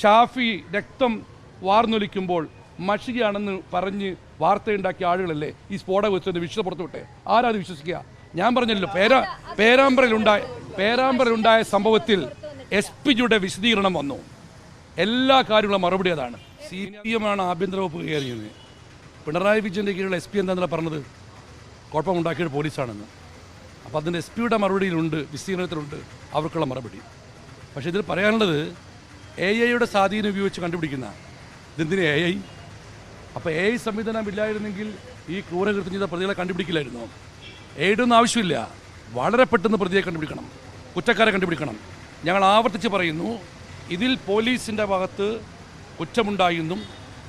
ഷാഫി രക്തം വാർന്നൊലിക്കുമ്പോൾ മഷികയാണെന്ന് പറഞ്ഞ് വാർത്തയുണ്ടാക്കിയ ആളുകളല്ലേ ഈ സ്ഫോടകം വെച്ചത് വിശ്വ പുറത്തു വിട്ടെ? ആരാത് വിശ്വസിക്കുക? ഞാൻ പറഞ്ഞല്ലോ, പേരാമ്പ്രയിലുണ്ടായ സംഭവത്തിൽ SP-യുടെ വിശദീകരണം വന്നു. എല്ലാ കാര്യങ്ങളും മറുപടി അതാണ്. CPM ആഭ്യന്തര വകുപ്പ് കയറിയത്. പിണറായി വിജയൻ്റെ കീഴിലുള്ള SP എന്താണെന്നല്ല പറഞ്ഞത്? കുഴപ്പമുണ്ടാക്കിയത് പോലീസാണെന്ന്. അപ്പോൾ അതിൻ്റെ SP-യുടെ മറുപടിയിലുണ്ട്, വിശദീകരണത്തിലുണ്ട് അവർക്കുള്ള മറുപടി. പക്ഷേ ഇതിൽ പറയാനുള്ളത് AI-യുടെ സ്വാധീനം ഉപയോഗിച്ച് കണ്ടുപിടിക്കുന്ന ഇതെന്തിന് AI? അപ്പോൾ AI സംവിധാനം ഇല്ലായിരുന്നെങ്കിൽ ഈ ക്രൂരകൃത്യം ചെയ്ത പ്രതികളെ കണ്ടുപിടിക്കില്ലായിരുന്നോ? AI-യുടെ ഒന്നും ആവശ്യമില്ല. വളരെ പെട്ടെന്ന് പ്രതിയെ കണ്ടുപിടിക്കണം, കുറ്റക്കാരെ കണ്ടുപിടിക്കണം. ഞങ്ങൾ ആവർത്തിച്ച് പറയുന്നു, ഇതിൽ പോലീസിൻ്റെ ഭാഗത്ത് കുറ്റമുണ്ടായെന്നും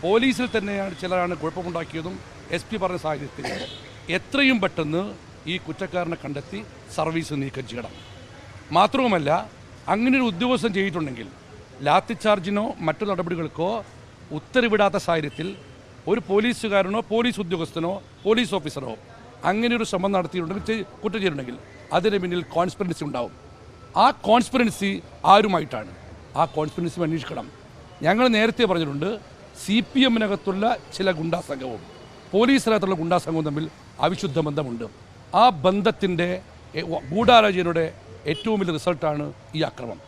പോലീസിൽ തന്നെയാണ് ചിലരാണ് കുഴപ്പമുണ്ടാക്കിയതും SP പറഞ്ഞ സാഹചര്യത്തിൽ എത്രയും പെട്ടെന്ന് ഈ കുറ്റക്കാരനെ കണ്ടെത്തി സർവീസ് നീക്കം ചെയ്യണം. മാത്രവുമല്ല, അങ്ങനെ ഒരു ഉദ്യോഗസ്ഥൻ ചെയ്തിട്ടുണ്ടെങ്കിൽ ലാത്തി ചാർജിനോ മറ്റു നടപടികൾക്കോ ഉത്തരവിടാത്ത സാഹചര്യത്തിൽ ഒരു പോലീസുകാരനോ പോലീസ് ഉദ്യോഗസ്ഥനോ പോലീസ് ഓഫീസറോ അങ്ങനെ ഒരു ശ്രമം നടത്തിയിട്ടുണ്ടെങ്കിൽ, കുറ്റം ചെയ്തിട്ടുണ്ടെങ്കിൽ അതിന് പിന്നിൽ കോൺസ്പിറൻസി ഉണ്ടാവും. ആ കോൺസ്പിറൻസി ആരുമായിട്ടാണ്? ആ കോൺസ്പിറൻസി അന്വേഷിക്കണം. ഞങ്ങൾ നേരത്തെ പറഞ്ഞിട്ടുണ്ട്, CPM-നകത്തുള്ള ചില ഗുണ്ടാസംഘവും പോലീസിനകത്തുള്ള ഗുണ്ടാസംഘവും തമ്മിൽ അവിശുദ്ധ ബന്ധമുണ്ട്. ആ ബന്ധത്തിൻ്റെ ഗൂഢാലോചനയുടെ ഏറ്റവും വലിയ റിസൾട്ടാണ് ഈ ആക്രമണം.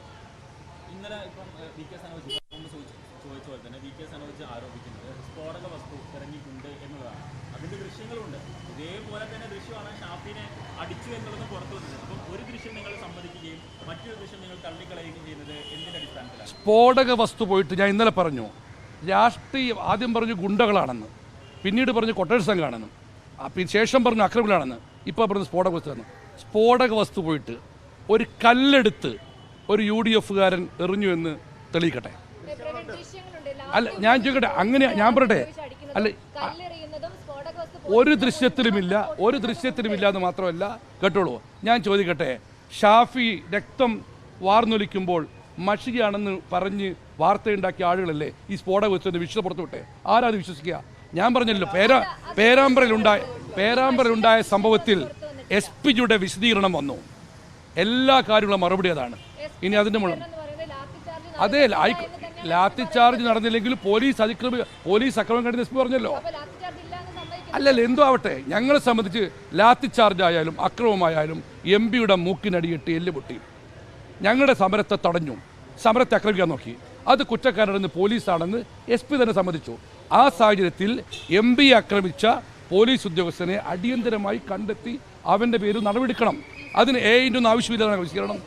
ഇന്നലെ ഇപ്പം VK സനോജ് ആരോപിക്കുന്നത് സ്ഫോടക വസ്തു ഇറങ്ങിയിട്ടുണ്ട് എന്നുള്ളതാണ്. അതിൻ്റെ ദൃശ്യങ്ങളുണ്ട്. ഇതേപോലെ തന്നെ ദൃശ്യമാണ് ഷാഫിനെ അടിച്ചു എന്നുള്ളത് പുറത്തു വന്നത്. അപ്പം ഒരു ദൃശ്യം നിങ്ങൾ സമ്മതിക്കുകയും മറ്റൊരു ദൃശ്യം നിങ്ങൾ തള്ളിക്കളയുകയും ചെയ്യുന്നത് എന്തിൻ്റെ അടിസ്ഥാനത്തിലാണ്? സ്ഫോടക വസ്തു പോയിട്ട് ഞാൻ ഇന്നലെ പറഞ്ഞു, രാഷ്ട്രീയം ആദ്യം പറഞ്ഞു ഗുണ്ടകളാണെന്ന്, പിന്നീട് പറഞ്ഞു കൊട്ടേഷൻ സംഘമാണെന്ന്, ശേഷം പറഞ്ഞു അക്രമികളാണെന്ന്, ഇപ്പോൾ പറഞ്ഞു സ്ഫോടക വസ്തുവാണ്. സ്ഫോടക വസ്തു പോയിട്ട് ഒരു കല്ലെടുത്ത് ഒരു UDF-കാരൻ എറിഞ്ഞു എന്ന് തെളിയിക്കട്ടെ. അല്ല, ഞാൻ ചോദിക്കട്ടെ, അങ്ങനെ ഞാൻ പറയട്ടെ, അല്ല ഒരു ദൃശ്യത്തിലുമില്ല എന്ന് മാത്രമല്ല, കേട്ടോളൂ, ഞാൻ ചോദിക്കട്ടെ, ഷാഫി രക്തം വാർന്നൊലിക്കുമ്പോൾ മഷികയാണെന്ന് പറഞ്ഞ് വാർത്തയുണ്ടാക്കിയ ആളുകളല്ലേ ഈ സ്ഫോടകം വെച്ചത് വിശ്വ പുറത്തു വിട്ടെ? ആരാത് വിശ്വസിക്കുക? ഞാൻ പറഞ്ഞല്ലോ, പേരാമ്പ്രയിലുണ്ടായ സംഭവത്തിൽ SP-യുടെ വിശദീകരണം വന്നു. എല്ലാ കാര്യങ്ങളും മറുപടി അതാണ്. ഇനി അതിൻ്റെ മുകളിൽ അതെ ലാത്തി ചാർജ് നടന്നില്ലെങ്കിൽ പോലീസ് അക്രമം കണ്ടെന്ന് SP പറഞ്ഞല്ലോ. അല്ലല്ല, എന്തോ ആവട്ടെ, ഞങ്ങളെ സംബന്ധിച്ച് ലാത്തി ചാർജ് ആയാലും അക്രമമായാലും MP-യുടെ മൂക്കിനടിയിട്ട് എല്ല് പൊട്ടി. ഞങ്ങളുടെ സമരത്തെ തടഞ്ഞു, സമരത്തെ ആക്രമിക്കാൻ നോക്കി. അത് കുറ്റക്കാരനെന്ന് പോലീസാണെന്ന് SP തന്നെ സമ്മതിച്ചു. ആ സാഹചര്യത്തിൽ MP ആക്രമിച്ച പോലീസ് ഉദ്യോഗസ്ഥനെ അടിയന്തരമായി കണ്ടെത്തി അവൻ്റെ പേരിൽ നടപടിയെടുക്കണം. അതിന് AI-ൻ്റെ ഒന്നും ആവശ്യമില്ലെന്നാണ് വിശദീകരണം.